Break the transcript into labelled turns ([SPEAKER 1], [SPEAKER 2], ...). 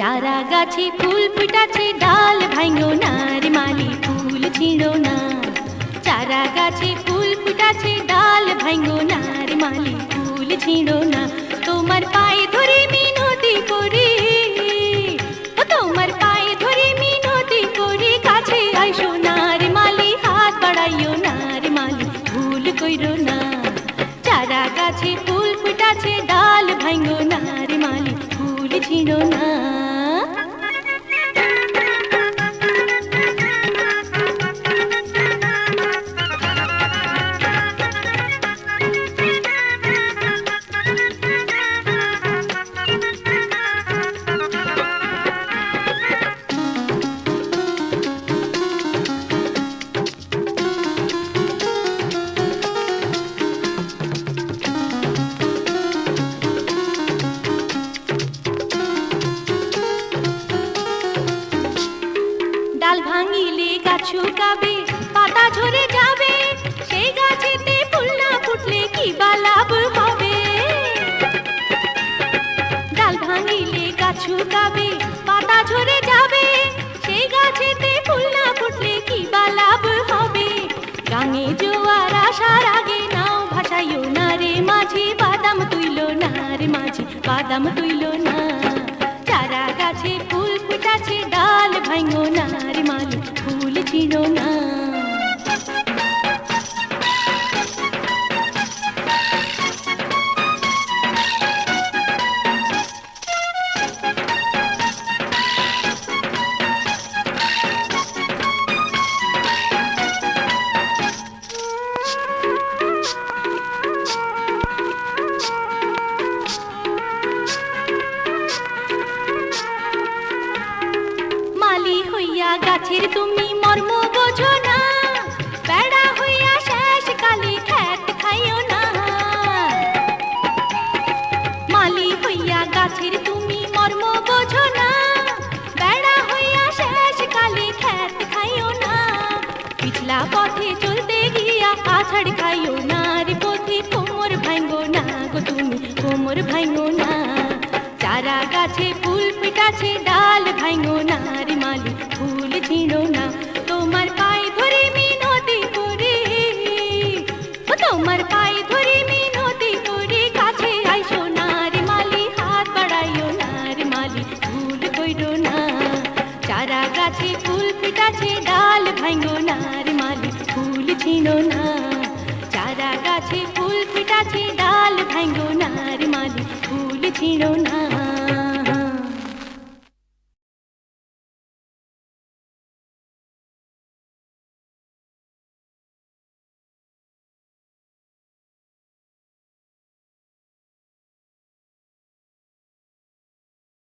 [SPEAKER 1] चारा गाछे फूल फुटाछे डाल भाइङो ना रे माली फूल छिडो ना। चारा गाछे फूल फुटाछे डाल भाइङो ना रे माली फूल छिडो ना। তোমার পায়ে ধরে মিনতি করি, তোমার পায়ে ধরে মিনতি করি, কাছে আইসো না রে মালি হাত বাড়াইও না রে মালি ভুল কইরো না। চারা গাছে ফুল ফুটাছে ডাল ভাইঙো না রে মালি ফুল ছিড়ো না। ডাল ভাঙিলে গাছ শুকাবে, পাতা ঝরে যাবে, সেই গাছেতে ফুল না ফুটলে কি বা লাভ হবে। ডাল ভাঙিলে গাছ শুকাবে, পাতা ঝরে যাবে, সেই গাছেতে ফুল না ফুটলে কি বা লাভ হবে। গাঙে জোয়ার আসার আগে নাও ভাসাইও না রে মাঝি, বাদাম তুইলো না রে মাঝি বাদাম তুইলো না। চারা গাছে ফুল ফুটাছে ডাল ভাইঙো না রে মালি ফুল ছিড়ো না। মালি হইয়া গাছের তুমি মর্ম বোঝো না, বেড়া হইয়া শেষ কালে খ্যাত খাইও না। মালি হইয়া গাছের তুমি মর্ম বোঝো না, বেড়া হইয়া শেষ কালে খ্যাত খাইও না। পিছলা পথে চলতে গিয়া আছাড় খাইও না রে পথে, কোমর ভাঙো না গো তুমি কোমর ভাঙো না। চারা গাছে ফুল ফুটাছে ডাল ভাইঙো না রে মালি ফুল ছিড়ো না। তোমার পায়ে ধরে মিনতি করি, তোমার পায়ে ধরে মিনতি করি, কাছে আইসো না রে মালি হাত বাড়াইও না রে মালি ভুল কইরো না। চারা গাছে ফুল ফুটাছে ডাল ভাইঙো না রে মালি ফুল ছিড়ো না। চারা গাছে ফুল ফুটাছে ডাল ভাইঙো না রে মালি ফুল ছিড়ো না।